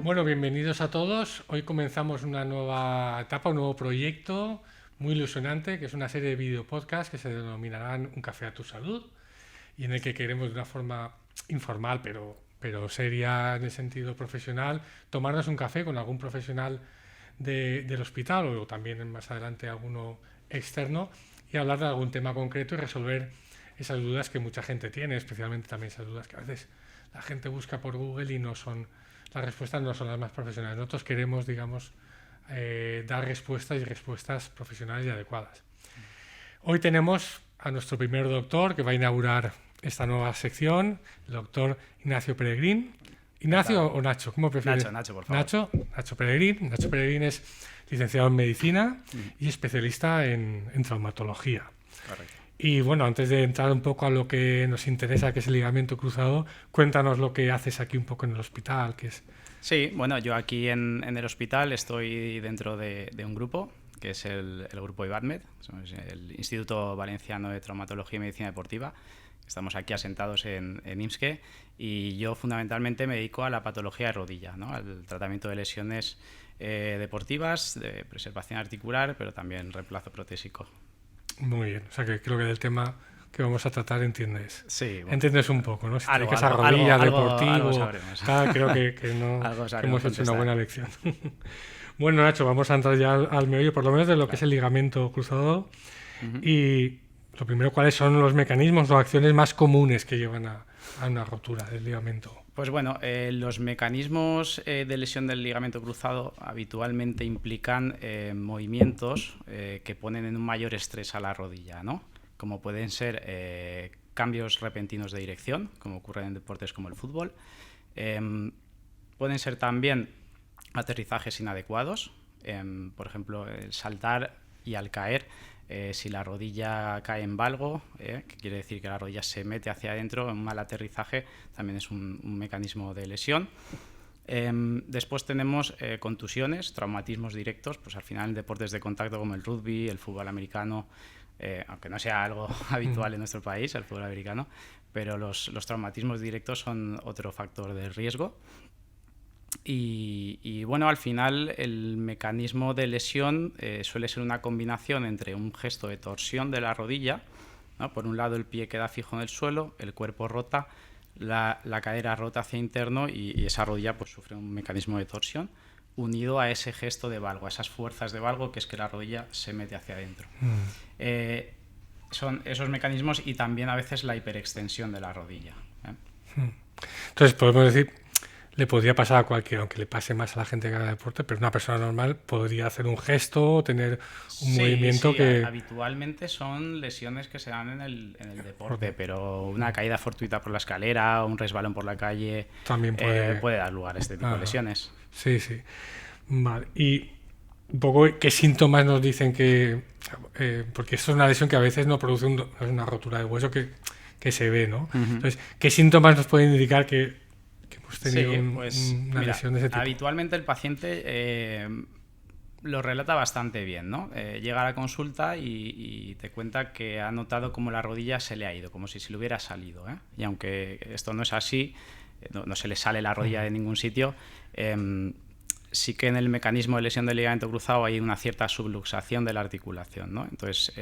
Bueno, bienvenidos a todos. Hoy comenzamos una nueva etapa, un nuevo proyecto muy ilusionante, que es una serie de videopodcasts que se denominarán Un café a tu salud, y en el que queremos de una forma informal, pero seria en el sentido profesional, tomarnos un café con algún profesional del hospital o también más adelante alguno externo y hablar de algún tema concreto y resolver esas dudas que mucha gente tiene, especialmente también esas dudas que a veces la gente busca por Google y las respuestas no son las más profesionales. Nosotros queremos, dar respuestas y respuestas profesionales y adecuadas. Hoy tenemos a nuestro primer doctor que va a inaugurar esta nueva sección, el doctor Ignacio Peregrín. ¿Ignacio o Nacho? ¿Cómo prefieres? Nacho, por favor. Nacho Peregrín. Nacho Peregrín es licenciado en Medicina y especialista en traumatología. Correcto. Y bueno, antes de entrar un poco a lo que nos interesa, que es el ligamento cruzado, cuéntanos lo que haces aquí un poco en el hospital, que es... Sí, bueno, yo aquí en el hospital estoy dentro de un grupo, que es el grupo IVADMED, el Instituto Valenciano de Traumatología y Medicina Deportiva. Estamos aquí asentados en IMSSKE y yo fundamentalmente me dedico a la patología de rodilla, ¿no? Al tratamiento de lesiones deportivas, de preservación articular, pero también reemplazo protésico. Muy bien, o sea que creo que del tema que vamos a tratar entiendes. Sí, bueno, entiendes un poco, ¿no? Si algo, te dedicas a rodilla, deportivo, algo sabremos. Tal, creo que hemos hecho una buena lección. Bueno, Nacho, vamos a entrar ya al meollo, por lo menos de lo que es el ligamento cruzado. Y lo primero, ¿cuáles son los mecanismos o acciones más comunes que llevan a una rotura del ligamento? Pues bueno, los mecanismos de lesión del ligamento cruzado habitualmente implican movimientos que ponen en un mayor estrés a la rodilla, ¿no? Como pueden ser cambios repentinos de dirección, como ocurre en deportes como el fútbol. Pueden ser también aterrizajes inadecuados, por ejemplo, el saltar y al caer, si la rodilla cae en valgo, que quiere decir que la rodilla se mete hacia adentro, un mal aterrizaje también es un mecanismo de lesión. Después tenemos contusiones, traumatismos directos, pues al final en deportes de contacto como el rugby, el fútbol americano, aunque no sea algo habitual en nuestro país, el fútbol americano, pero los traumatismos directos son otro factor de riesgo. Y bueno, al final el mecanismo de lesión suele ser una combinación entre un gesto de torsión de la rodilla, ¿no? Por un lado el pie queda fijo en el suelo, el cuerpo rota, la cadera rota hacia interno y esa rodilla pues sufre un mecanismo de torsión unido a ese gesto de valgo, a esas fuerzas de valgo, que es que la rodilla se mete hacia adentro. Son esos mecanismos y también a veces la hiperextensión de la rodilla. Entonces podemos decir, le podría pasar a cualquiera, aunque le pase más a la gente que haga deporte, pero una persona normal podría hacer un gesto, tener un movimiento que... Habitualmente son lesiones que se dan en el deporte, pero una caída fortuita por la escalera o un resbalón por la calle también puede dar lugar a este tipo de lesiones. Sí. Vale. Y un poco, ¿qué síntomas nos dicen que...? Porque esto es una lesión que a veces no produce una rotura de hueso que se ve, ¿no? Entonces, ¿qué síntomas nos pueden indicar que hemos tenido una lesión de ese tipo? Habitualmente el paciente lo relata bastante bien, ¿no? Llega a la consulta y te cuenta que ha notado cómo la rodilla se le ha ido, como si se le hubiera salido, ¿eh? Y aunque esto no es así, no se le sale la rodilla de ningún sitio, sí que en el mecanismo de lesión del ligamento cruzado hay una cierta subluxación de la articulación, ¿no? Entonces,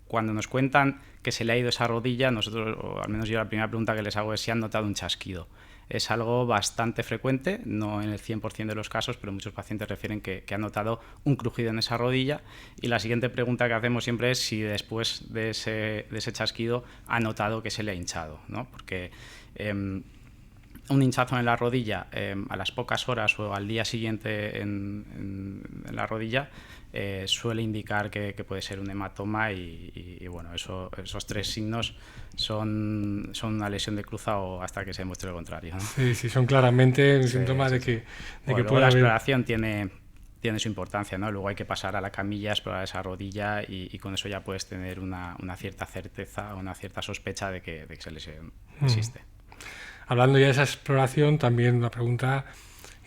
cuando nos cuentan que se le ha ido esa rodilla, nosotros, o al menos yo, la primera pregunta que les hago es si han notado un chasquido. Es algo bastante frecuente, no en el 100% de los casos, pero muchos pacientes refieren que han notado un crujido en esa rodilla. Y la siguiente pregunta que hacemos siempre es si después de ese chasquido ha notado que se le ha hinchado, ¿no? Porque un hinchazo en la rodilla a las pocas horas o al día siguiente en la rodilla suele indicar que puede ser un hematoma y bueno, esos tres signos son una lesión de cruzado hasta que se demuestre lo contrario, ¿no? Sí, son claramente un síntoma de que puede haber... La exploración tiene su importancia, ¿no? Luego hay que pasar a la camilla, explorar esa rodilla y con eso ya puedes tener una cierta certeza, una cierta sospecha de que esa lesión existe. Hablando ya de esa exploración, también una pregunta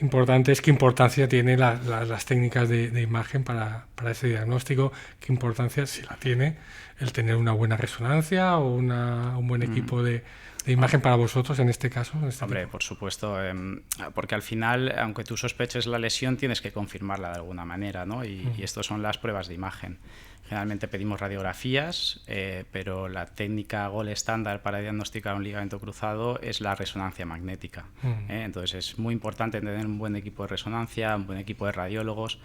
importante es qué importancia tienen las técnicas de imagen para ese diagnóstico, qué importancia, si la tiene, el tener una buena resonancia o un buen equipo de de imagen para vosotros en este caso? Hombre, por supuesto, porque al final, aunque tú sospeches la lesión, tienes que confirmarla de alguna manera, ¿no? Y estas son las pruebas de imagen. Generalmente pedimos radiografías, pero la técnica gold estándar para diagnosticar un ligamento cruzado es la resonancia magnética. Entonces es muy importante tener un buen equipo de resonancia, un buen equipo de radiólogos,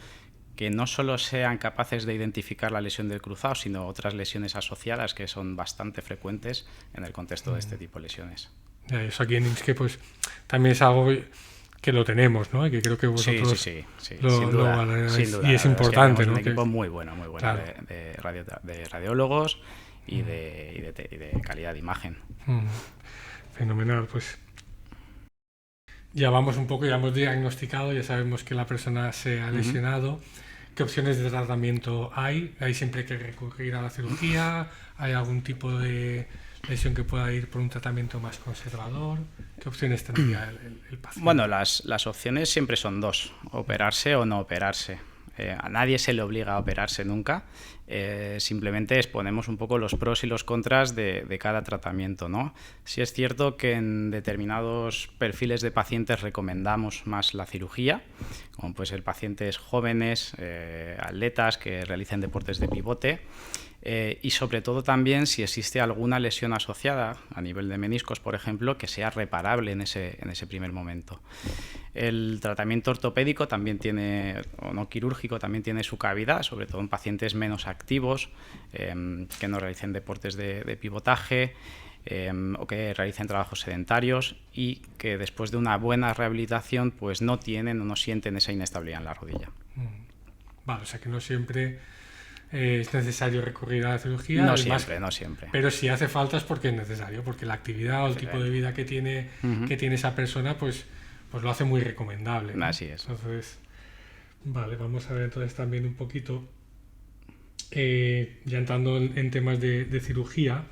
que no solo sean capaces de identificar la lesión del cruzado, sino otras lesiones asociadas que son bastante frecuentes en el contexto de este tipo de lesiones. Eso aquí en INSCE pues también es algo que lo tenemos, ¿no? Y que creo que vosotros sí, lo sin duda, valoráis. Y es importante, es que ¿no? un equipo muy bueno claro, de radiólogos y de calidad de imagen. Fenomenal, pues ya vamos un poco, ya hemos diagnosticado, ya sabemos que la persona se ha lesionado. ¿Qué opciones de tratamiento hay? ¿Hay siempre que recurrir a la cirugía? ¿Hay algún tipo de lesión que pueda ir por un tratamiento más conservador? ¿Qué opciones tendría el paciente? Bueno, las opciones siempre son dos, operarse o no operarse. A nadie se le obliga a operarse nunca, simplemente exponemos un poco los pros y los contras de cada tratamiento, ¿no? Sí es cierto que en determinados perfiles de pacientes recomendamos más la cirugía, como puede ser pacientes jóvenes, atletas que realicen deportes de pivote, y sobre todo también si existe alguna lesión asociada a nivel de meniscos, por ejemplo, que sea reparable en ese primer momento. El tratamiento ortopédico también tiene, o no quirúrgico, también tiene su cabida, sobre todo en pacientes menos activos, que no realicen deportes de pivotaje, o que realicen trabajos sedentarios y que después de una buena rehabilitación pues no tienen o no sienten esa inestabilidad en la rodilla. Vale, o sea que no siempre es necesario recurrir a la cirugía. No siempre. Pero si hace falta es porque es necesario, porque la actividad o el tipo de vida que tiene esa persona pues lo hace muy recomendable, ¿no? Así es. Entonces, vale, vamos a ver entonces también un poquito, ya entrando en temas de cirugía,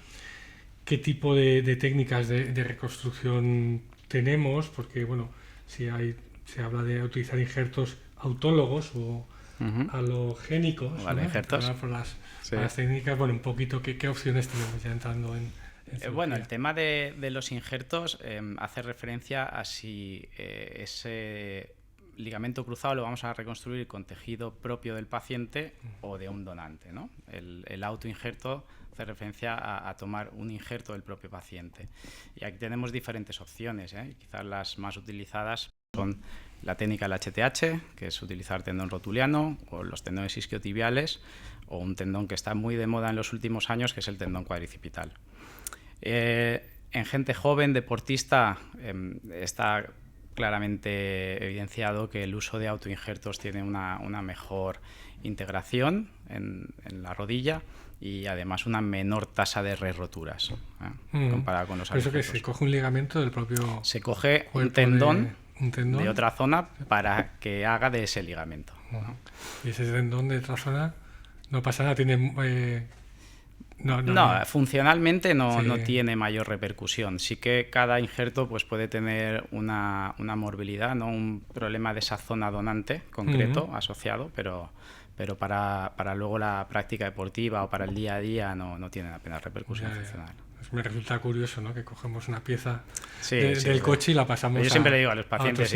qué tipo de técnicas de reconstrucción tenemos, porque bueno, se habla de utilizar injertos autólogos o alogénicos, vale, ¿no? injertos. Por las técnicas, bueno, un poquito qué opciones tenemos ya entrando en bueno, el tema de los injertos hace referencia a si ese ligamento cruzado lo vamos a reconstruir con tejido propio del paciente o de un donante, ¿no? El autoinjerto hace referencia a tomar un injerto del propio paciente. Y aquí tenemos diferentes opciones, ¿eh? Quizás las más utilizadas son la técnica del HTH, que es utilizar tendón rotuliano, o los tendones isquiotibiales, o un tendón que está muy de moda en los últimos años, que es el tendón cuadricipital. En gente joven, deportista, está claramente evidenciado que el uso de autoinjertos tiene una mejor integración en la rodilla y además una menor tasa de re-roturas comparada con los autoinjertos. Eso que se coge un ligamento del propio... Se coge un tendón de otra zona para que haga de ese ligamento. ¿No? Y ese tendón de otra zona no pasa nada, tiene... No, funcionalmente no tiene mayor repercusión. Sí que cada injerto pues, puede tener una morbilidad, ¿no? Un problema de esa zona donante concreto asociado, pero para luego la práctica deportiva o para el día a día no tiene apenas repercusión funcional. Pues me resulta curioso, ¿no? Que cogemos una pieza del coche y la pasamos. Yo siempre le digo a los pacientes,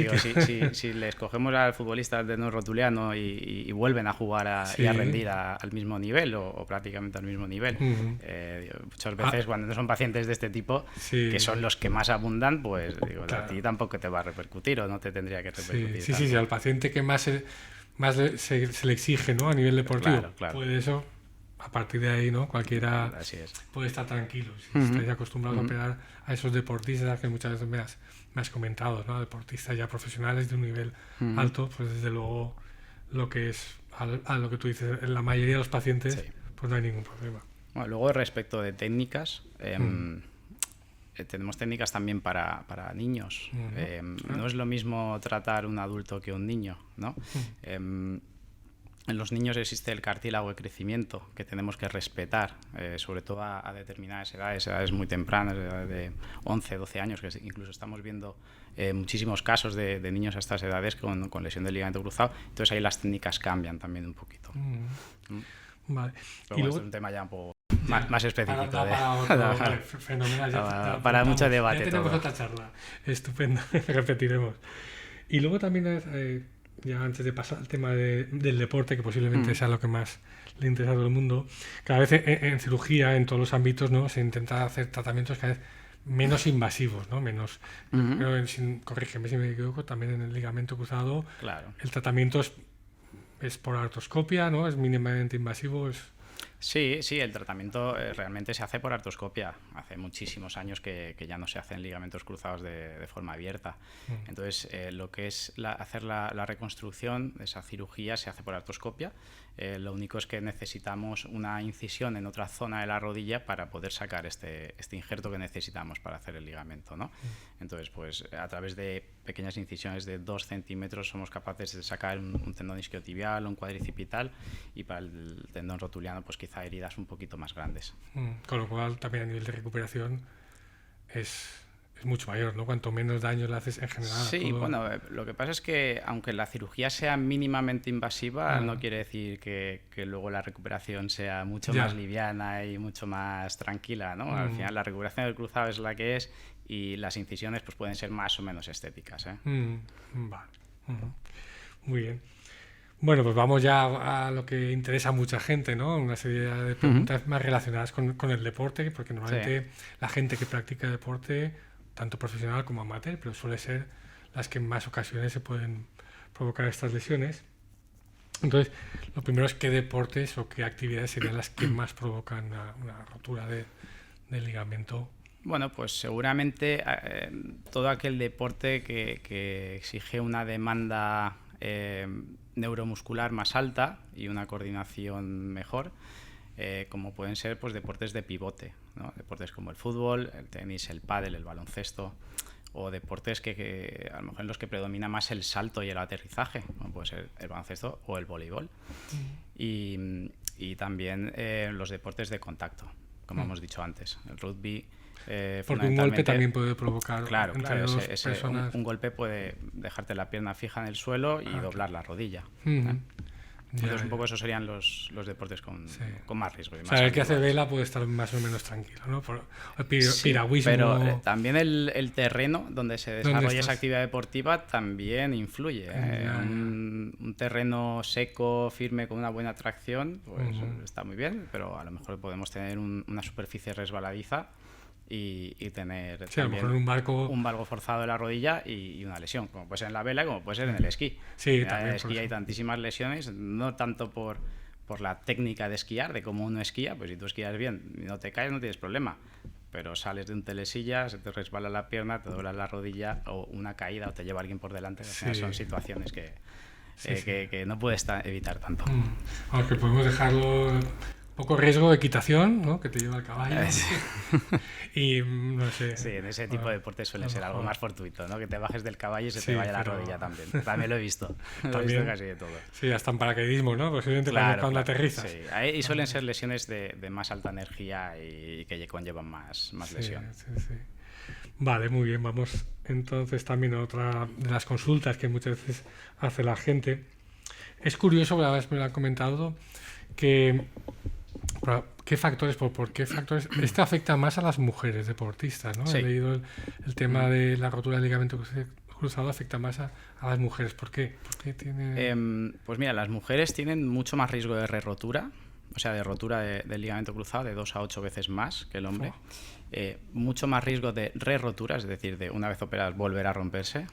si les cogemos al futbolista del tendón rotuliano y vuelven a jugar y a rendir al mismo nivel o prácticamente al mismo nivel, muchas veces cuando no son pacientes de este tipo, que son los que más abundan, pues digo, a ti tampoco te va a repercutir o no te tendría que repercutir. Sí, al paciente que más se le exige, ¿no? A nivel deportivo. Claro. Pues eso, a partir de ahí, ¿no? Cualquiera puede estar tranquilo. Si estáis acostumbrados a operar a esos deportistas que muchas veces me has comentado, ¿no? Deportistas ya profesionales de un nivel alto, pues desde luego lo que es a lo que tú dices, en la mayoría de los pacientes, pues no hay ningún problema. Bueno, luego respecto de técnicas, tenemos técnicas también para niños. No es lo mismo tratar un adulto que un niño, ¿no? En los niños existe el cartílago de crecimiento que tenemos que respetar, sobre todo a determinadas edades muy tempranas, edades de 11, 12 años, que incluso estamos viendo muchísimos casos de niños a estas edades con lesión del ligamento cruzado. Entonces ahí las técnicas cambian también un poquito. Vale. Pero Y bueno, luego, es un tema ya un poco más específico. para otro, vale, fenomenal. Para mucho debate. Ya tenemos todo. otra charla. Estupendo, repetiremos. Y luego también, ya antes de pasar al tema del deporte, que posiblemente sea lo que más le interesa a todo el mundo, cada vez en cirugía, en todos los ámbitos, ¿no? Se intenta hacer tratamientos cada vez menos invasivos, ¿no? Menos, corrígeme si me equivoco, también en el ligamento cruzado, Claro. el tratamiento es por artroscopia, ¿no? Es mínimamente invasivo, Sí, el tratamiento realmente se hace por artroscopia. Hace muchísimos años que ya no se hacen ligamentos cruzados de forma abierta. Entonces, lo que es hacer la reconstrucción, esa cirugía, se hace por artroscopia. Lo único es que necesitamos una incisión en otra zona de la rodilla para poder sacar este injerto que necesitamos para hacer el ligamento, ¿no? Entonces, pues a través de pequeñas incisiones de 2 centímetros somos capaces de sacar un tendón isquiotibial o un cuadricipital, y para el tendón rotuliano pues quizá heridas un poquito más grandes. Con lo cual también a nivel de recuperación es mucho mayor, ¿no? Cuanto menos daño le haces en general. Sí, bueno, lo que pasa es que aunque la cirugía sea mínimamente invasiva, no quiere decir que luego la recuperación sea mucho más liviana y mucho más tranquila, ¿no? Al final la recuperación del cruzado es la que es, y las incisiones pues pueden ser más o menos estéticas, ¿eh? Vale. Muy bien. Bueno, pues vamos ya a lo que interesa a mucha gente, ¿no? Una serie de preguntas más relacionadas con el deporte, porque normalmente la gente que practica deporte, tanto profesional como amateur, pero suele ser las que en más ocasiones se pueden provocar estas lesiones. Entonces, lo primero es qué deportes o qué actividades serían las que más provocan una rotura del ligamento. Bueno, pues seguramente todo aquel deporte que exige una demanda neuromuscular más alta y una coordinación mejor, como pueden ser pues deportes de pivote, ¿no? Deportes como el fútbol, el tenis, el pádel, el baloncesto, o deportes que a lo mejor en los que predomina más el salto y el aterrizaje, como puede ser el baloncesto o el voleibol. Y también los deportes de contacto, como hemos dicho antes, el rugby. Porque un golpe también puede provocar. Claro, un golpe puede dejarte la pierna fija en el suelo y doblar la rodilla. Entonces, un poco esos serían los deportes con más riesgo. O sea, el que hace vela puede estar más o menos tranquilo, ¿no? Piragüismo. Pero también el terreno donde se desarrolla esa actividad deportiva también influye. Un terreno seco, firme, con una buena tracción, pues está muy bien, pero a lo mejor podemos tener una superficie resbaladiza y tener también un barco forzado de la rodilla y una lesión, como puede ser en la vela, como puede ser en el esquí. Sí, en también, el esquí hay tantísimas lesiones, no tanto por la técnica de esquiar, de cómo uno esquía, pues si tú esquías bien y no te caes no tienes problema, pero sales de un telesilla, se te resbala la pierna, te dobla la rodilla, o una caída, o te lleva alguien por delante. Son situaciones que no puedes evitar tanto. Aunque podemos dejarlo poco riesgo de equitación, ¿no? Que te lleva el caballo. Y no sé. Sí, en ese tipo de deportes suele ser algo más fortuito, ¿no? Que te bajes del caballo y se te vaya la rodilla también. También lo he visto. Lo he visto casi de todo. Sí, hasta en paracaidismo, ¿no? Posiblemente cuando aterrizas. Sí, ahí suelen ser lesiones de más alta energía y que conllevan más lesión. Sí. Vale, muy bien. Vamos entonces también a otra de las consultas que muchas veces hace la gente. Es curioso, una vez me lo han comentado, que ¿qué factores, por qué factores? Esto afecta más a las mujeres deportistas, ¿no? Sí. He leído el tema de la rotura del ligamento cruzado afecta más a las mujeres. ¿Por qué? ¿Por qué tiene...? Pues mira, las mujeres tienen mucho más riesgo de re-rotura, o sea, de rotura del ligamento cruzado, de 2 a 8 veces más que el hombre. Mucho más riesgo de re-rotura, es decir, de una vez operadas volver a romperse,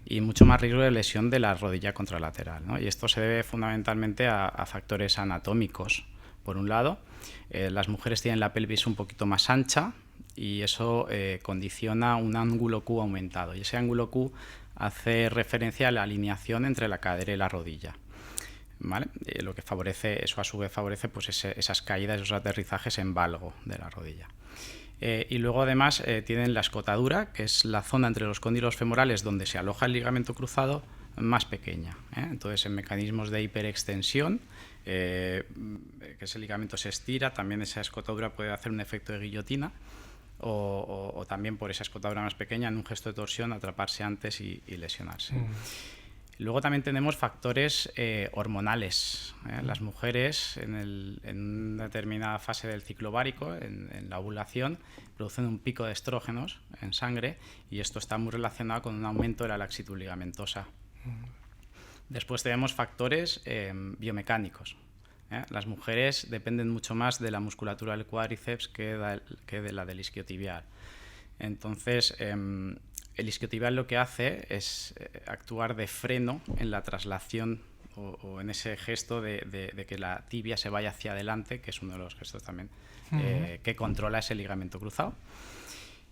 y mucho más riesgo de lesión de la rodilla contralateral, ¿no? Y esto se debe fundamentalmente a factores anatómicos. Por un lado, las mujeres tienen la pelvis un poquito más ancha y eso condiciona un ángulo Q aumentado. Y ese ángulo Q hace referencia a la alineación entre la cadera y la rodilla, ¿vale? Lo que favorece, eso a su vez favorece pues esas caídas, esos aterrizajes en valgo de la rodilla. Y luego además tienen la escotadura, que es la zona entre los cóndilos femorales donde se aloja el ligamento cruzado, más pequeña, ¿eh? Entonces, en mecanismos de hiperextensión, que ese ligamento se estira, también esa escotadura puede hacer un efecto de guillotina, o también por esa escotadura más pequeña, en un gesto de torsión, atraparse antes y lesionarse. Luego también tenemos factores hormonales. Las mujeres en una determinada fase del ciclo ovárico, en la ovulación, producen un pico de estrógenos en sangre y esto está muy relacionado con un aumento de la laxitud ligamentosa. Después tenemos factores biomecánicos. Las mujeres dependen mucho más de la musculatura del cuádriceps que de la del isquiotibial. Entonces, el isquiotibial lo que hace es actuar de freno en la traslación o en ese gesto de que la tibia se vaya hacia adelante, que es uno de los gestos también que controla ese ligamento cruzado.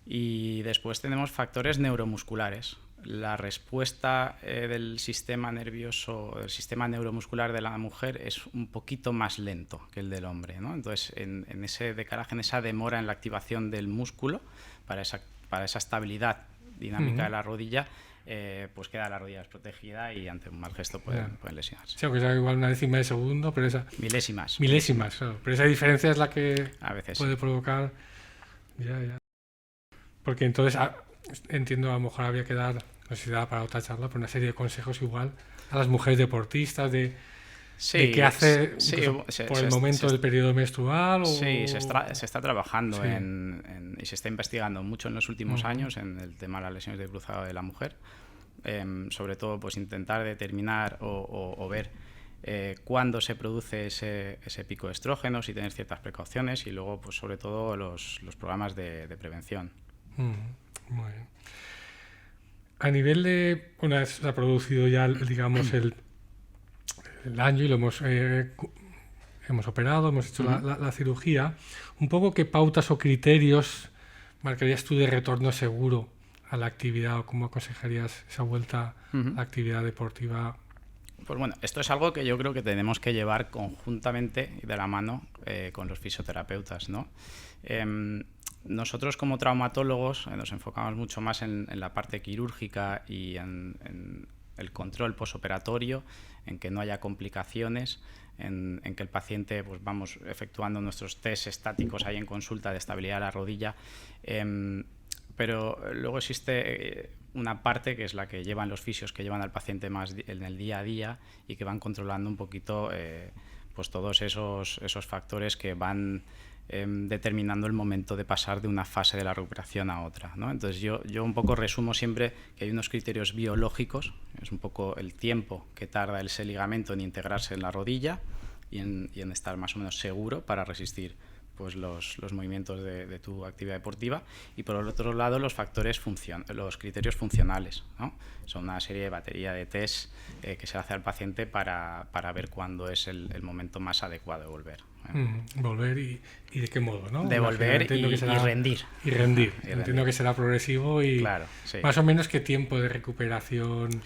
Y después tenemos factores neuromusculares. La respuesta del sistema nervioso, el sistema neuromuscular de la mujer es un poquito más lento que el del hombre, ¿no? Entonces, en ese decalaje, en esa demora en la activación del músculo para esa estabilidad dinámica de la rodilla, pues queda la rodilla desprotegida y ante un mal gesto pueden lesionarse. Sí, aunque sea igual una décima de segundo, pero esa... Milésimas. Claro. Pero esa diferencia es la que a veces puede provocar... Ya. Porque entonces entiendo, a lo mejor habría que dar, no sé si da para otra charla, pero una serie de consejos igual a las mujeres deportistas de qué hacer por el momento del periodo menstrual. Sí, se está trabajando y se está investigando mucho en los últimos años en el tema de las lesiones de cruzado de la mujer. Sobre todo, pues intentar determinar o ver cuándo se produce ese pico de estrógenos y tener ciertas precauciones, y luego, pues sobre todo, los programas de prevención. Muy bien. A nivel de, una vez se ha producido ya, digamos, el año y lo hemos operado, hemos hecho la cirugía, un poco qué pautas o criterios marcarías tú de retorno seguro a la actividad, o cómo aconsejarías esa vuelta a la actividad deportiva. Pues bueno, esto es algo que yo creo que tenemos que llevar conjuntamente y de la mano con los fisioterapeutas, ¿no? Nosotros como traumatólogos nos enfocamos mucho más en la parte quirúrgica y en el control posoperatorio, en que no haya complicaciones, en que el paciente, pues vamos efectuando nuestros test estáticos ahí en consulta de estabilidad de la rodilla, pero luego existe una parte que es la que llevan los fisios, que llevan al paciente más en el día a día y que van controlando un poquito pues todos esos factores que van determinando el momento de pasar de una fase de la recuperación a otra, ¿no? Entonces yo un poco resumo siempre que hay unos criterios biológicos, es un poco el tiempo que tarda ese ligamento en integrarse en la rodilla y en estar más o menos seguro para resistir pues los movimientos de tu actividad deportiva, y por el otro lado los criterios funcionales, ¿no? Son una serie de batería de test que se hace al paciente para ver cuándo es el momento más adecuado de volver. Volver y de qué modo, ¿no? De volver y rendir. Y rendir. Entiendo que será progresivo y claro, sí. Más o menos qué tiempo de recuperación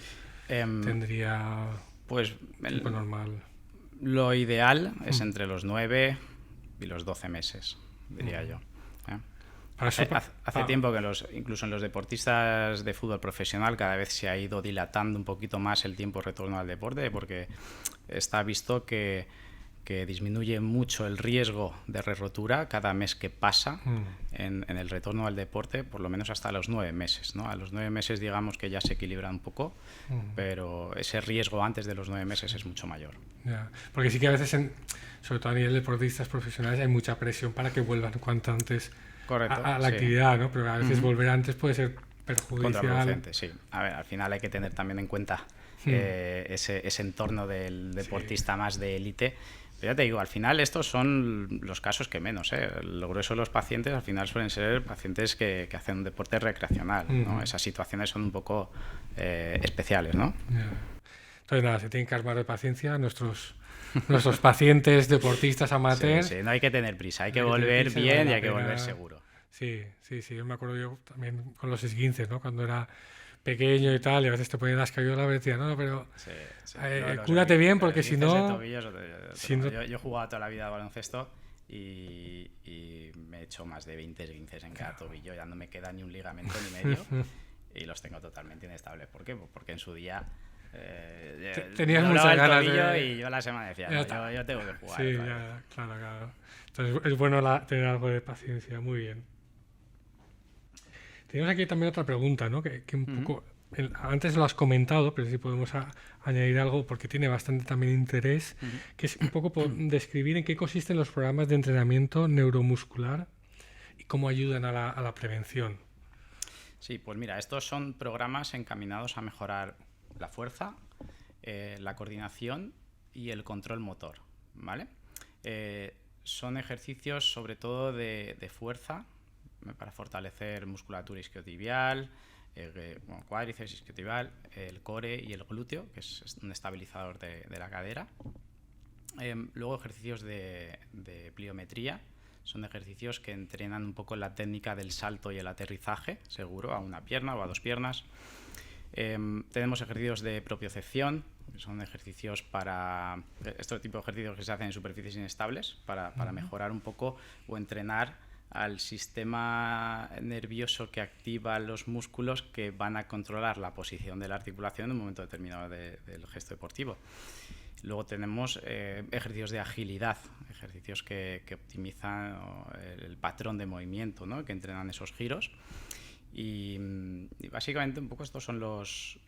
tendría pues tiempo normal. Lo ideal es entre los 9 y los 12 meses, diría yo. Hace tiempo que incluso en los deportistas de fútbol profesional cada vez se ha ido dilatando un poquito más el tiempo de retorno al deporte, porque está visto que disminuye mucho el riesgo de re-rotura cada mes que pasa en el retorno al deporte, por lo menos hasta los 9 meses, ¿no? A los 9 meses digamos que ya se equilibra un poco, pero ese riesgo antes de los 9 meses es mucho mayor. Ya. Porque sí que a veces, sobre todo a nivel de deportistas profesionales, hay mucha presión para que vuelvan cuanto antes a la actividad, ¿no? Pero a veces volver antes puede ser perjudicial. Contraproducente, sí. A ver, al final hay que tener también en cuenta ese entorno del deportista más de élite. Pero ya te digo, al final estos son los casos que menos, lo grueso de los pacientes al final suelen ser pacientes que hacen un deporte recreacional, ¿no? Esas situaciones son un poco especiales, ¿no? Entonces nada, se tienen que armar de paciencia nuestros pacientes deportistas amateurs. Sí, no hay que tener prisa, hay que volver bien y hay que volver seguro. Sí, yo me acuerdo yo también con los esguinces, ¿no? Cuando era pequeño y tal, y a veces te ponían la escayola, me decían, no, pero cúrate bien, porque si no... Yo he jugado toda la vida de baloncesto y me he hecho más de 20 esguinces en cada tobillo, ya no me queda ni un ligamento ni medio y los tengo totalmente inestables. ¿Por qué? Pues porque en su día tenías muchas ganas y yo a la semana decía, no, yo tengo que jugar. Sí, claro. Entonces es bueno tener algo de paciencia, muy bien. Tenemos aquí también otra pregunta, ¿no? Que un poco antes lo has comentado, pero sí podemos añadir algo porque tiene bastante también interés, que es un poco por describir en qué consisten los programas de entrenamiento neuromuscular y cómo ayudan a la prevención. Sí, pues mira, estos son programas encaminados a mejorar la fuerza, la coordinación y el control motor, ¿vale? Son ejercicios sobre todo de fuerza para fortalecer musculatura isquiotibial, cuádriceps, isquiotibial, el core y el glúteo, que es un estabilizador de la cadera. Luego ejercicios de pliometría. Son ejercicios que entrenan un poco la técnica del salto y el aterrizaje, seguro, a una pierna o a dos piernas. Tenemos ejercicios de propiocepción, que son ejercicios para... Este tipo de ejercicios que se hacen en superficies inestables para mejorar un poco o entrenar al sistema nervioso que activa los músculos que van a controlar la posición de la articulación en un momento determinado del gesto deportivo. Luego tenemos ejercicios de agilidad, ejercicios que optimizan el patrón de movimiento, ¿no? Que entrenan esos giros. Y básicamente un poco estos son los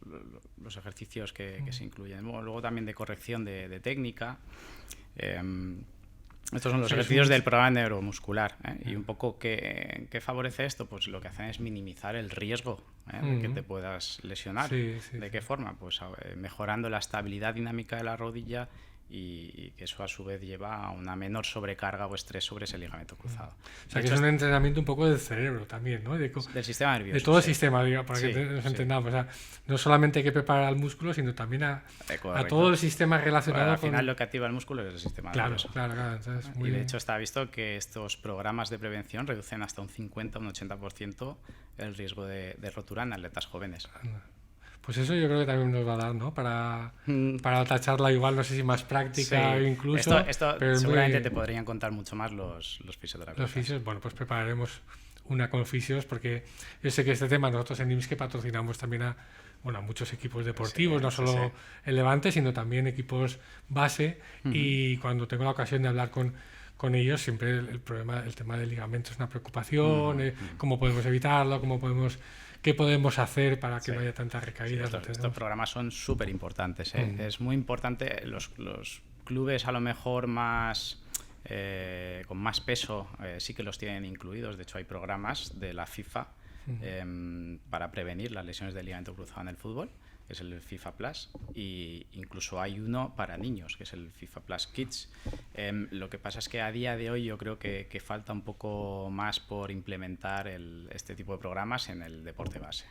ejercicios que se incluyen. Luego también de corrección de técnica. Estos son los ejercicios del programa neuromuscular, y un poco ¿qué favorece esto? Pues lo que hacen es minimizar el riesgo de que te puedas lesionar. ¿De qué forma? Pues mejorando la estabilidad dinámica de la rodilla y que eso a su vez lleva a una menor sobrecarga o estrés sobre ese ligamento cruzado. O sea, que es un entrenamiento un poco del cerebro también, ¿no? Del sistema nervioso. De todo el sistema, digo, para que nos entendamos. O sea, no solamente hay que preparar al músculo, sino también a todo el sistema relacionado al final lo que activa el músculo es el sistema nervioso. Claro. Entonces, y de hecho está visto que estos programas de prevención reducen hasta un 50 o un 80% el riesgo de rotura en atletas jóvenes. Pues eso yo creo que también nos va a dar, ¿no? Para otra charla igual, no sé si más práctica incluso. Esto pero seguramente te podrían contar mucho más los fisioterapeutas. Los fisios, bueno, pues prepararemos una con fisios porque yo sé que este tema nosotros en IMSS que patrocinamos también a muchos equipos deportivos, no solo el Levante, sino también equipos base y cuando tengo la ocasión de hablar con ellos siempre el tema del ligamento es una preocupación, cómo podemos evitarlo, qué podemos hacer para que no haya tantas recaídas. Estos programas son súper importantes. Es muy importante. Los clubes a lo mejor más con más peso sí que los tienen incluidos. De hecho, hay programas de la FIFA para prevenir las lesiones del ligamento cruzado en el fútbol, que es el FIFA Plus, y incluso hay uno para niños, que es el FIFA Plus Kids. Lo que pasa es que a día de hoy yo creo que falta un poco más por implementar este tipo de programas en el deporte base.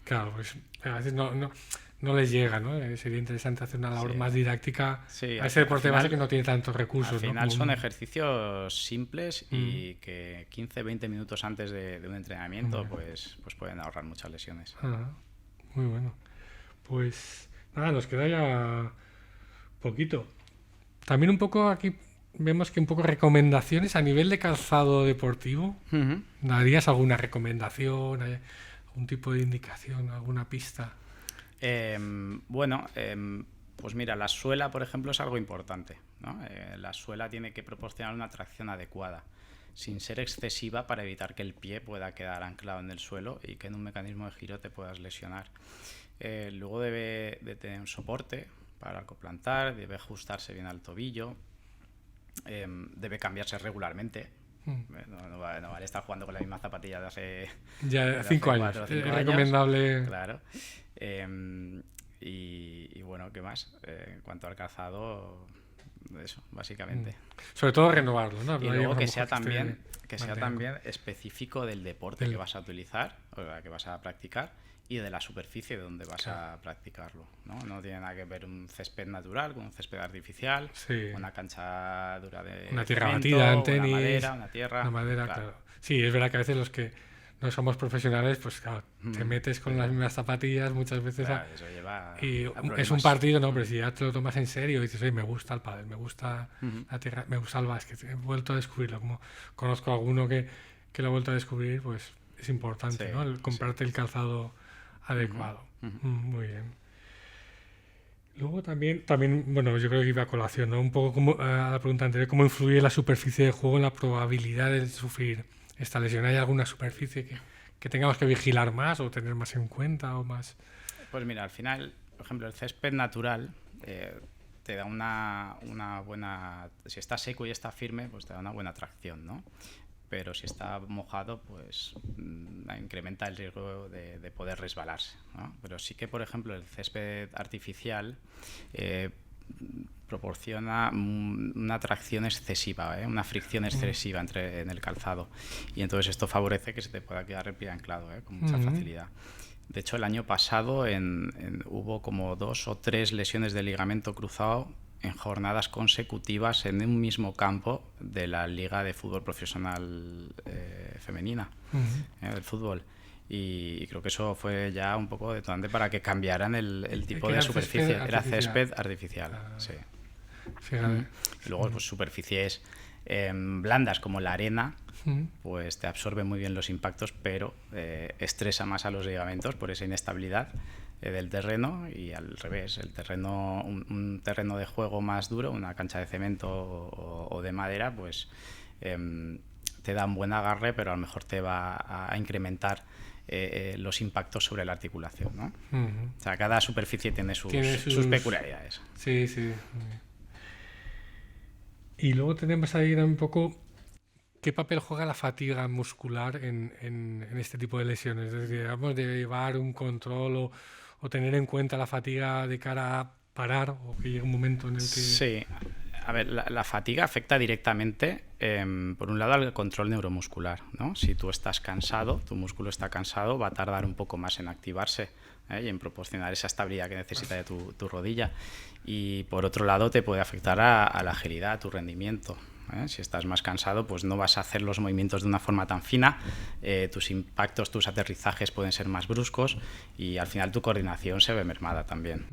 Claro, pues a veces no les llega, ¿no? Sería interesante hacer una labor más didáctica a ese deporte base que no tiene tantos recursos. Al final son ejercicios simples y que 15-20 minutos antes de un entrenamiento pues pueden ahorrar muchas lesiones. Muy bueno. Pues nada, nos queda ya poquito. También un poco aquí vemos que un poco recomendaciones a nivel de calzado deportivo. ¿Darías alguna recomendación, algún tipo de indicación, alguna pista? Pues mira, la suela, por ejemplo, es algo importante, ¿no? La suela tiene que proporcionar una tracción adecuada, sin ser excesiva para evitar que el pie pueda quedar anclado en el suelo y que en un mecanismo de giro te puedas lesionar. Luego debe de tener un soporte para acoplantar, debe ajustarse bien al tobillo, debe cambiarse regularmente. No vale estar jugando con la misma zapatilla de hace 5 años. Es recomendable. Claro. Y bueno, ¿qué más? En cuanto al calzado, eso, básicamente. Sobre todo renovarlo, ¿no? Y luego que sea también específico del deporte que vas a utilizar o que vas a practicar y de la superficie donde vas a practicarlo, ¿no? No tiene nada que ver un césped natural con un césped artificial, una cancha dura de una tierra batida en tenis, una tierra. Una madera, claro. Sí, es verdad que a veces los que no somos profesionales, pues claro, te metes con las mismas zapatillas muchas veces eso lleva y es un partido, ¿no? Pero si ya te lo tomas en serio y dices, oye, me gusta el pádel, me gusta la tierra, me gusta el básquet, he vuelto a descubrirlo, como conozco a alguno que lo ha vuelto a descubrir, pues es importante, ¿no? El comprarte el calzado adecuado. Muy bien. Luego también, bueno, yo creo que iba a colación, ¿no? Un poco como a la pregunta anterior, ¿cómo influye la superficie de juego en la probabilidad de sufrir esta lesión? ¿Hay alguna superficie que tengamos que vigilar más o tener más en cuenta o más? Pues mira, al final, por ejemplo, el césped natural te da una buena... Si está seco y está firme, pues te da una buena tracción, ¿no? Pero si está mojado, pues incrementa el riesgo de poder resbalarse, ¿no? Pero sí que, por ejemplo, el césped artificial proporciona una tracción excesiva, una fricción excesiva en el calzado. Y entonces esto favorece que se te pueda quedar el pie anclado con mucha facilidad. De hecho, el año pasado hubo como 2 o 3 lesiones de ligamento cruzado en jornadas consecutivas en un mismo campo de la Liga de Fútbol Profesional Femenina, del fútbol. Y creo que eso fue ya un poco detonante para que cambiaran el tipo de superficie. Era césped artificial, sí. Fíjate. Y luego, pues superficies blandas como la arena, pues te absorbe muy bien los impactos, pero estresa más a los ligamentos por esa inestabilidad del terreno, y al revés, el terreno, un terreno de juego más duro, una cancha de cemento o de madera, pues te da un buen agarre, pero a lo mejor te va a incrementar los impactos sobre la articulación, ¿no? O sea, cada superficie tiene sus peculiaridades. Sí. Y luego tenemos ahí un poco qué papel juega la fatiga muscular en este tipo de lesiones. Es decir, vamos de llevar un control o tener en cuenta la fatiga de cara a parar, o que llegue un momento en el que... Sí, a ver, la fatiga afecta directamente, por un lado, al control neuromuscular, ¿no? Si tú estás cansado, tu músculo está cansado, va a tardar un poco más en activarse y en proporcionar esa estabilidad que necesita de tu rodilla. Y por otro lado, te puede afectar a la agilidad, a tu rendimiento. Si estás más cansado, pues no vas a hacer los movimientos de una forma tan fina, tus impactos, tus aterrizajes pueden ser más bruscos, y al final tu coordinación se ve mermada también.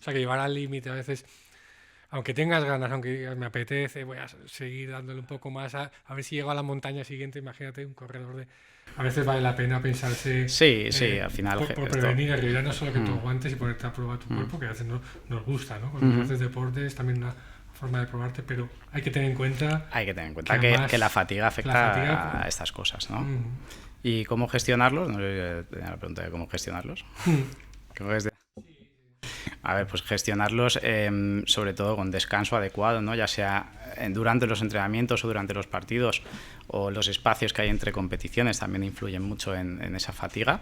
O sea, que llevar al límite a veces, aunque tengas ganas, aunque me apetece, voy a seguir dándole un poco más a ver si llego a la montaña siguiente. Imagínate un corredor de... A veces vale la pena pensarse... Sí, al final... Por prevenir, en realidad no solo que tú aguantes y ponerte a prueba tu cuerpo, que a veces nos gusta, ¿no? Cuando haces deporte es también una forma de probarte, pero hay que tener en cuenta... que la fatiga afecta a estas cosas, ¿no? ¿Y cómo gestionarlos? No sé, tenía la pregunta de cómo gestionarlos. A ver, pues gestionarlos sobre todo con descanso adecuado, ¿no? Ya sea durante los entrenamientos o durante los partidos, o los espacios que hay entre competiciones también influyen mucho en esa fatiga.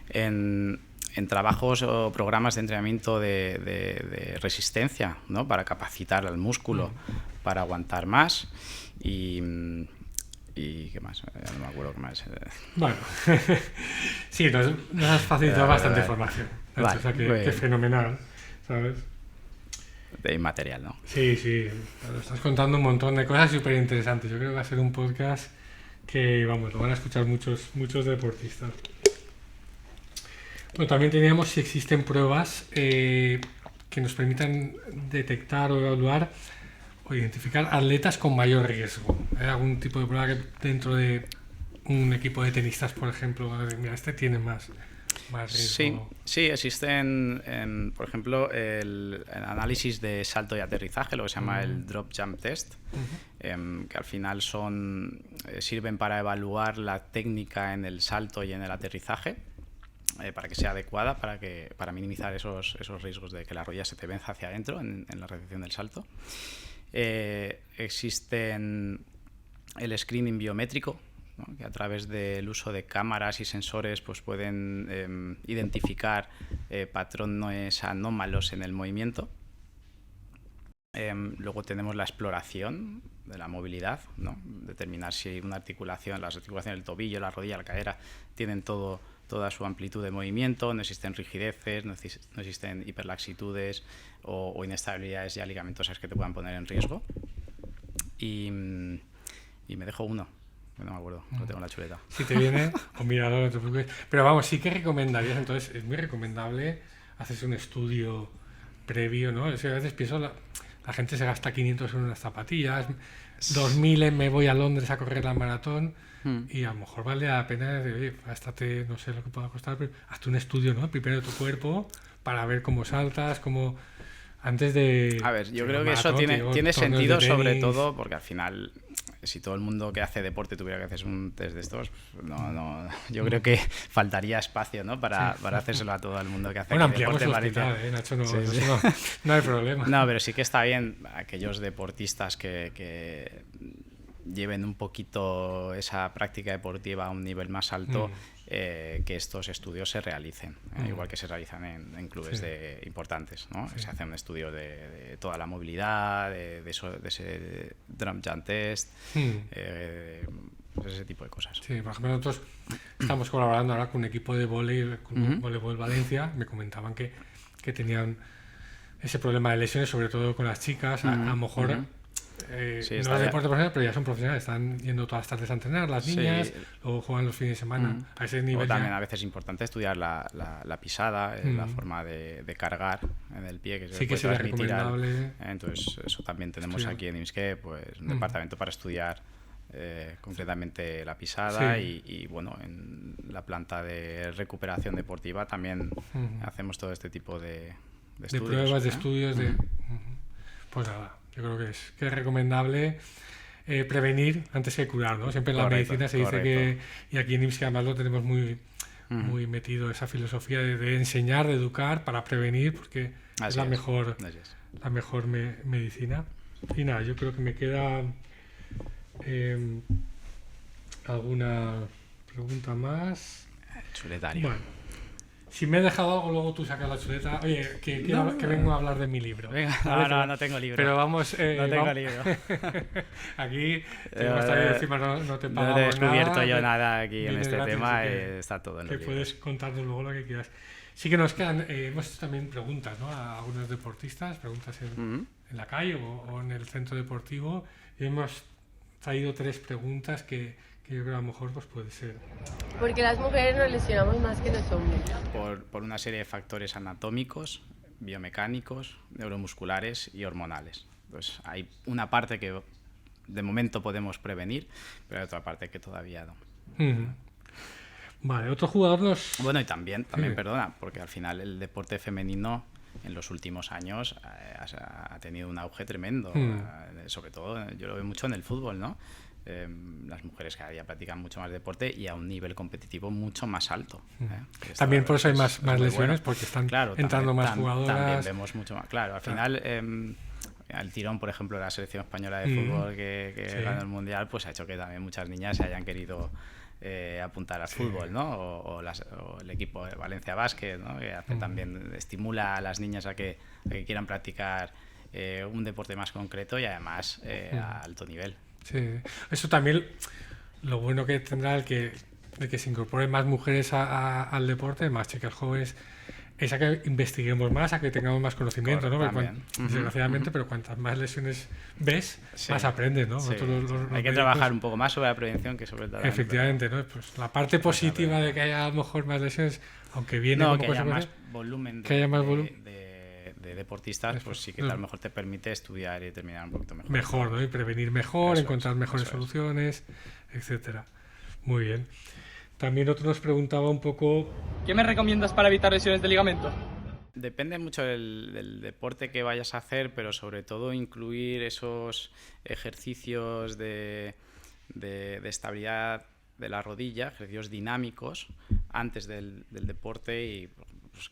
En trabajos o programas de entrenamiento de resistencia, ¿no? Para capacitar al músculo para aguantar más. ¿Y qué más? Ya no me acuerdo qué más. Bueno, sí, nos has facilitado bastante información. Vale, o sea, que fenomenal, ¿sabes? De inmaterial, ¿no? Sí, nos estás contando un montón de cosas súper interesantes. Yo creo que va a ser un podcast que, vamos, lo van a escuchar muchos deportistas. Bueno, también teníamos si existen pruebas que nos permitan detectar o evaluar o identificar atletas con mayor riesgo. ¿Hay algún tipo de prueba que dentro de un equipo de tenistas, por ejemplo, mira, este tiene más riesgo? Sí, existen, por ejemplo, el análisis de salto y aterrizaje, lo que se llama el Drop Jump Test, que al final sirven para evaluar la técnica en el salto y en el aterrizaje, para que sea adecuada, para minimizar esos riesgos de que la rodilla se te venza hacia adentro en la recepción del salto. Existen el screening biométrico, ¿no? Que a través del uso de cámaras y sensores pues pueden identificar patrones anómalos en el movimiento. Luego tenemos la exploración de la movilidad, ¿no? Determinar si las articulaciones del tobillo, la rodilla, la cadera tienen toda su amplitud de movimiento, no existen rigideces, no existen hiperlaxitudes o inestabilidades ya ligamentosas que te puedan poner en riesgo. Y me dejo uno, no me acuerdo, lo tengo en la chuleta. Si te viene, o míralo, no te preocupes. Pero vamos, sí que recomendarías, entonces es muy recomendable hacerse un estudio previo, ¿no? Es que a veces pienso, la gente se gasta 500 en unas zapatillas, 2.000 me voy a Londres a correr la maratón, y a lo mejor vale la pena decir, oye, gástate, no sé lo que pueda costar, pero hazte un estudio, ¿no? Primero de tu cuerpo, para ver cómo saltas, cómo... Antes de... A ver, yo creo que eso tiene sentido, sobre todo porque al final si todo el mundo que hace deporte tuviera que hacer un test de estos, yo creo que faltaría espacio, ¿no? para hacérselo a todo el mundo que hace ampliamos deporte. El hospital, Nacho, Sí. No hay problema. No, pero sí que está bien aquellos deportistas que lleven un poquito esa práctica deportiva a un nivel más alto, que estos estudios se realicen, igual que se realizan en clubes importantes, ¿no? Se hace un estudio de toda la movilidad, de ese drum jump test, pues ese tipo de cosas. Sí, por ejemplo, nosotros estamos colaborando ahora con un equipo de voleibol Valencia. Me comentaban que tenían ese problema de lesiones, sobre todo con las chicas. A lo mejor no es deporte profesional, pero ya son profesionales, están yendo todas las tardes a entrenar, las niñas, luego juegan los fines de semana. A ese nivel o también a veces es importante estudiar la pisada, la forma de cargar en el pie, que se sí, que sería recomendable. Entonces eso también tenemos aquí en IMSCE, pues un departamento para estudiar concretamente la pisada, y bueno, en la planta de recuperación deportiva también hacemos todo este tipo de estudios, pruebas, de estudios, pues nada, yo creo que es recomendable prevenir antes que curar, ¿no? Siempre en la medicina se dice que, y aquí en IMSS además lo tenemos muy metido, esa filosofía de enseñar, de educar para prevenir, porque es la mejor medicina. Y nada, yo creo que me queda alguna pregunta más. Chuletario. Bueno, si me he dejado algo, luego tú sacas la chuleta. Oye, que vengo a hablar de mi libro. Venga, ¿vale? no tengo libro. Pero vamos... no tengo libro. Aquí, encima no te pagamos nada. No he descubierto yo nada aquí en este tema, está todo en el libro. Que puedes contarnos luego lo que quieras. Sí que nos quedan, hemos hecho también preguntas, ¿no? A algunos deportistas, preguntas en la calle o en el centro deportivo. Y hemos traído 3 preguntas que yo creo que a lo mejor pues puede ser. Porque las mujeres nos lesionamos más que los hombres. Por una serie de factores anatómicos, biomecánicos, neuromusculares y hormonales. Pues hay una parte que de momento podemos prevenir, pero hay otra parte que todavía no. Vale, otro jugador nos... Bueno, y también perdona, porque al final el deporte femenino en los últimos años ha tenido un auge tremendo. Sobre todo, yo lo veo mucho en el fútbol, ¿no? Las mujeres cada día practican mucho más deporte y a un nivel competitivo mucho más alto. También por eso hay más lesiones, porque están entrando más jugadoras. También vemos mucho más. Claro, al final... al tirón, por ejemplo, la selección española de fútbol que ganó el Mundial, pues ha hecho que también muchas niñas se hayan querido apuntar al fútbol, ¿no? O el equipo de Valencia Basket, ¿no? Que hace también estimula a las niñas a que quieran practicar un deporte más concreto y además a alto nivel. Sí, eso también lo bueno que tendrá el que se incorporen más mujeres al deporte, más chicas jóvenes, es a que investiguemos más, a que tengamos más conocimiento, ¿no? Porque desgraciadamente, pero cuantas más lesiones ves, más aprendes, ¿no? Sí. Hay que trabajar un poco más sobre la prevención que sobre el tratamiento. Efectivamente, ¿no? Pues la parte positiva de que haya a lo mejor más lesiones, aunque viene como que haya más volumen de deportistas, pues sí que a lo mejor te permite estudiar y terminar un poquito mejor. Mejor, ¿no? Y prevenir mejor, encontrar mejores soluciones, etcétera. Muy bien. También otro nos preguntaba un poco... ¿Qué me recomiendas para evitar lesiones de ligamento? Depende mucho del deporte que vayas a hacer, pero sobre todo incluir esos ejercicios de estabilidad de la rodilla, ejercicios dinámicos antes del deporte y pues,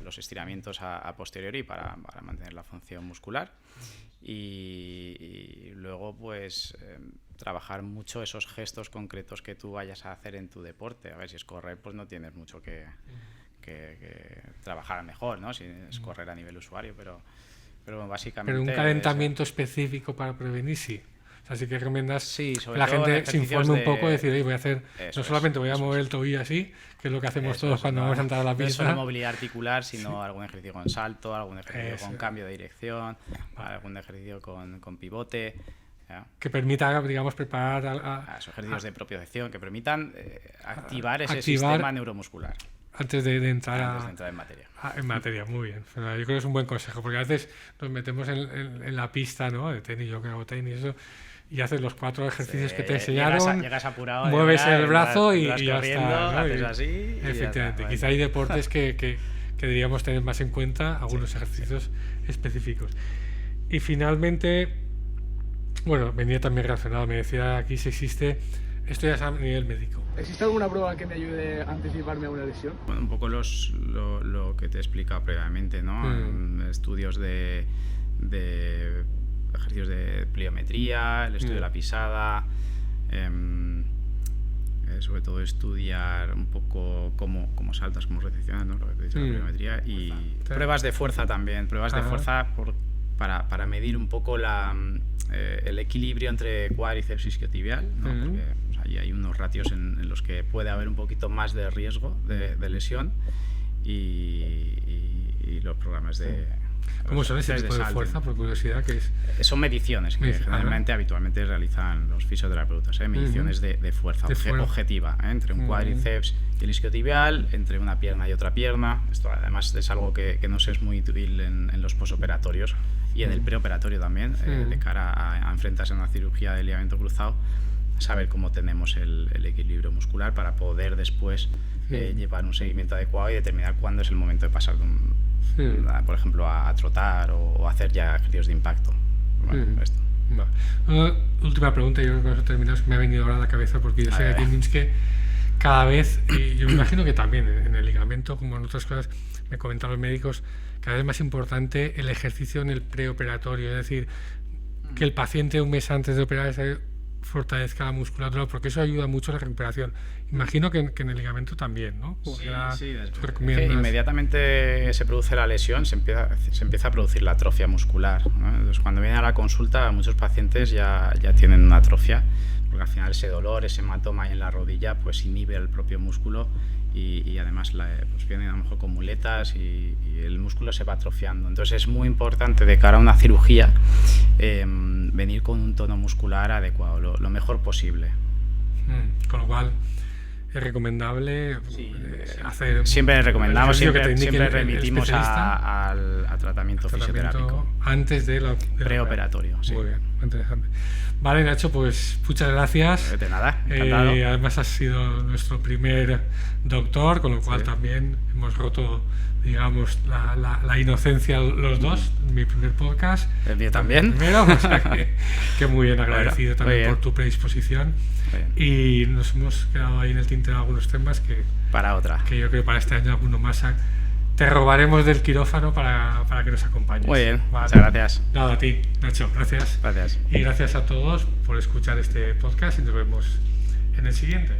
los estiramientos a posteriori para mantener la función muscular. Y luego pues trabajar mucho esos gestos concretos que tú vayas a hacer en tu deporte. A ver, si es correr, pues no tienes mucho que trabajar mejor, ¿no? Si es correr a nivel usuario, pero básicamente... Pero un calentamiento específico para prevenir, sí. O sea, sí que recomiendas que la todo gente se informe un poco y decir, voy a hacer, no solamente voy a mover el tobillo así, que es lo que hacemos todos cuando vamos a entrar a la pista. No solo movilidad articular, sino algún ejercicio con salto, algún ejercicio con cambio de dirección, algún ejercicio con pivote. ¿Ya? Que permita, digamos, preparar esos ejercicios de propiocepción, que permitan activar ese sistema neuromuscular. Antes de entrar en materia. En materia, muy bien. Yo creo que es un buen consejo, porque a veces nos metemos en la pista, ¿no? De tenis, yo que hago tenis, eso, y haces los 4 ejercicios que te enseñaron, llegas apurado, mueves el brazo y ya está, ¿no? Haces así. Efectivamente, quizá hay deportes que deberíamos tener más en cuenta, algunos ejercicios específicos. Y finalmente, Bueno, venía también relacionado, me decía aquí si existe, esto ya es a nivel médico. ¿Existe alguna prueba que me ayude a anticiparme a una lesión? Bueno, un poco lo que te he explicado previamente, ¿no? Estudios de ejercicios de pliometría, el estudio de la pisada, sobre todo estudiar un poco cómo saltas, cómo recepcionas, ¿no? Lo que te he dicho, la pliometría, y pruebas de fuerza también, pruebas de fuerza para medir un poco el equilibrio entre cuádriceps y isquiotibial, ¿no? Porque ahí hay unos ratios en los que puede haber un poquito más de riesgo de lesión, y los programas de... ¿Cómo son ese tipo de fuerza, por curiosidad? ¿Qué es? Son mediciones que generalmente, habitualmente realizan los fisioterapeutas, mediciones de fuerza objetiva, entre un cuádriceps y el isquiotibial, entre una pierna y otra pierna. Esto además es algo que nos es muy útil en los posoperatorios y en el preoperatorio también, de cara a enfrentarse a una cirugía de ligamento cruzado, saber cómo tenemos el equilibrio muscular para poder después llevar un seguimiento adecuado y determinar cuándo es el momento de pasar por ejemplo, a trotar o hacer ya ejercicios de impacto. Bueno, esto. Última pregunta, yo creo que con eso terminamos, que me ha venido ahora a la cabeza, porque yo sé que aquí en Minsk cada vez, y yo me imagino que también en el ligamento, como en otras cosas, me comentan los médicos, cada vez más importante el ejercicio en el preoperatorio, es decir, que el paciente un mes antes de operar fortalezca la musculatura, porque eso ayuda mucho a la recuperación. Imagino que en el ligamento también, ¿no? Sí. Inmediatamente se produce la lesión, se empieza a producir la atrofia muscular, ¿no? Entonces, cuando vienen a la consulta, muchos pacientes ya tienen una atrofia, porque al final ese dolor, ese hematoma ahí en la rodilla, pues inhibe el propio músculo, y además pues vienen a lo mejor con muletas y el músculo se va atrofiando. Entonces es muy importante, de cara a una cirugía, venir con un tono muscular adecuado, lo mejor posible. Con lo cual es recomendable hacer... Siempre recomendamos, siempre remitimos a tratamiento fisioterápico. Antes de preoperatorio. Sí. Muy bien, interesante. Vale, Nacho, pues muchas gracias. De nada, encantado. Además has sido nuestro primer doctor, con lo cual también hemos roto, digamos, la inocencia los dos. Mi primer podcast. El mío también. Primero, o sea que muy bien, agradecido también por tu predisposición. Y nos hemos quedado ahí en el tintero algunos temas que yo creo que para este año alguno más te robaremos del quirófano para que nos acompañes. Muy bien, muchas gracias. Nada, a ti, Nacho, gracias. Gracias. Y gracias a todos por escuchar este podcast, y nos vemos en el siguiente.